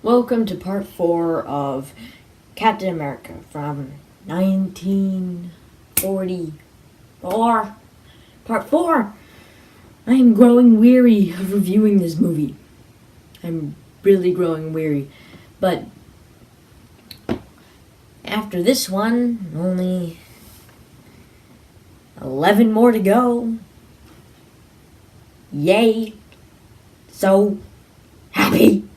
Welcome to part 4 of Captain America from 1944. Part 4! I am growing weary of reviewing this movie. I'm really growing weary. But after this one, only 11 more to go. Yay! So happy!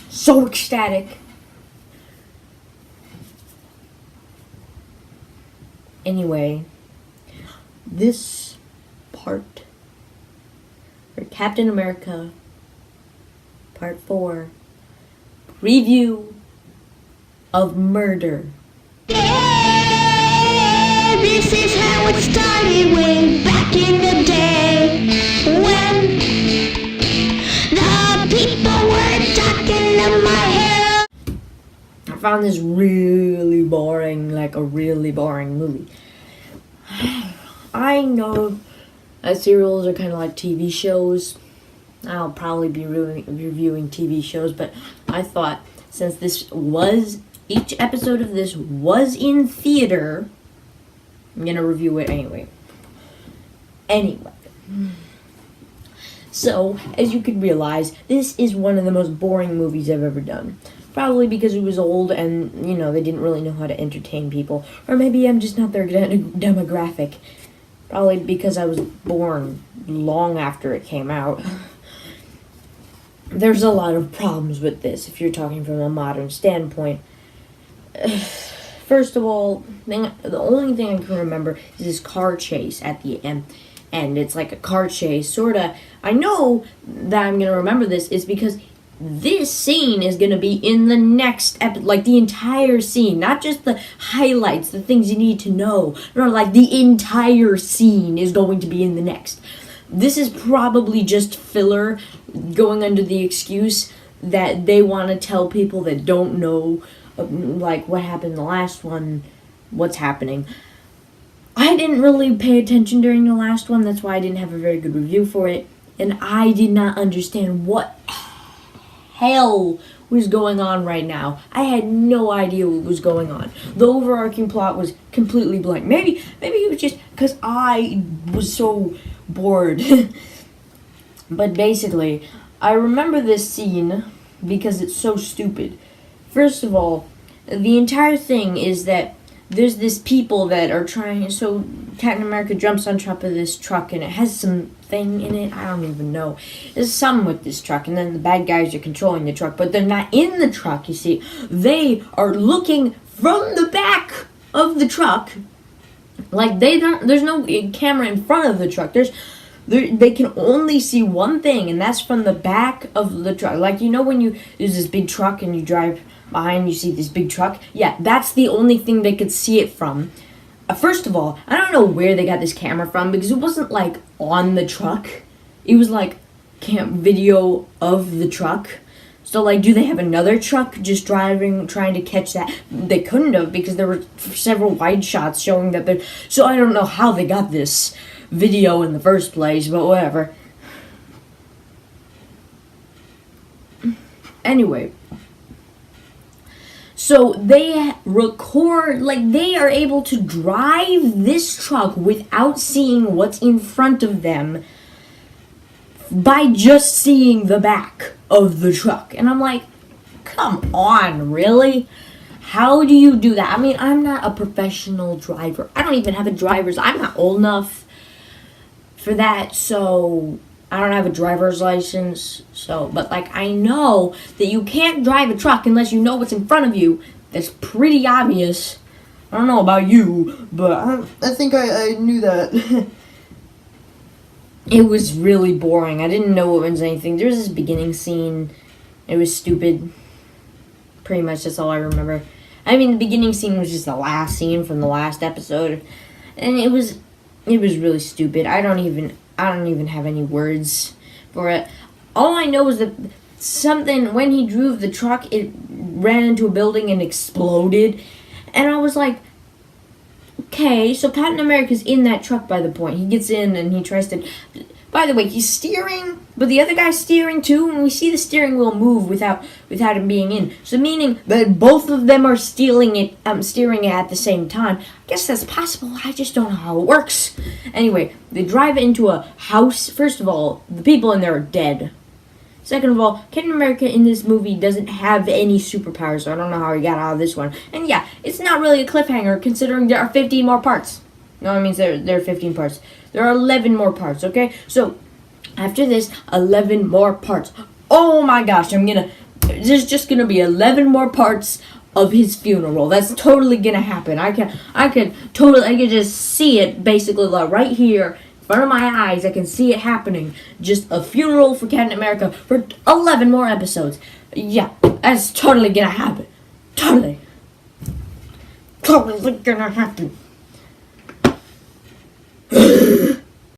So ecstatic. Anyway, this part for Captain America Part 4 review of Murder. Yeah, this is how it started way back in the day when the people were talking to my hair. I found this really boring, like a really boring movie. I know that serials are kind of like TV shows. I'll probably be reviewing TV shows, but I thought since each episode of this was in theater, I'm gonna review it anyway. So, as you could realize, this is one of the most boring movies I've ever done. Probably because it was old and, they didn't really know how to entertain people. Or maybe I'm just not their demographic. Probably because I was born long after it came out. There's a lot of problems with this if you're talking from a modern standpoint. First of all, the only thing I can remember is this car chase at the end. And it's like a car chase, sorta. I know that I'm gonna remember this is because this scene is gonna be in the next episode, like the entire scene, not just the highlights, the things you need to know. No, like the entire scene is going to be in the next. This is probably just filler, going under the excuse that they want to tell people that don't know, like what happened in the last one, what's happening. I didn't really pay attention during the last one, that's why I didn't have a very good review for it, and I did not understand what hell was going on right now. I had no idea what was going on. The overarching plot was completely blank. Maybe it was just because I was so bored. But basically, I remember this scene because it's so stupid. First of all, the entire thing is that there's this people that are trying, so Captain America jumps on top of this truck and it has some thing in it, I don't even know. There's something with this truck and then the bad guys are controlling the truck, but they're not in the truck, you see. They are looking from the back of the truck, like there's no camera in front of the truck. They can only see one thing, and that's from the back of the truck. Like, when there's this big truck and you drive behind, you see this big truck? Yeah, that's the only thing they could see it from. First of all, I don't know where they got this camera from, because it wasn't, like, on the truck. It was, like, video of the truck. So, like, do they have another truck just driving, trying to catch that? They couldn't have, because there were several wide shots showing that they're... So I don't know how they got this video in the first place, but whatever. Anyway, so they record, like, they are able to drive this truck without seeing what's in front of them by just seeing the back of the truck. And I'm like, come on, really? How do you do that? I mean, I'm not a professional driver. I don't even have a driver's. I'm not old enough for that, so I don't have a driver's license, but like, I know that you can't drive a truck unless you know what's in front of you. That's pretty obvious. I don't know about you, but I think I knew that. It was really boring. I didn't know it was anything. There was this beginning scene. It was stupid. Pretty much that's all I remember. I mean, the beginning scene was just the last scene from the last episode, and it was really stupid. I don't even have any words for it. All I know is that when he drove the truck, it ran into a building and exploded. And I was like, okay, so Captain America's in that truck by the point. He gets in and he tries to By the way, he's steering, but the other guy's steering too, and we see the steering wheel move without him being in. So meaning that both of them are steering it at the same time. I guess that's possible. I just don't know how it works. Anyway, they drive into a house. First of all, the people in there are dead. Second of all, Captain America in this movie doesn't have any superpowers, so I don't know how he got out of this one. And yeah, it's not really a cliffhanger considering there are 15 more parts. No, it means there are 15 parts. There are 11 more parts, okay? So, after this, 11 more parts. Oh my gosh, there's just gonna be 11 more parts of his funeral. That's totally gonna happen. I could just see it basically like right here in front of my eyes. I can see it happening. Just a funeral for Captain America for 11 more episodes. Yeah, that's totally gonna happen. Totally gonna happen.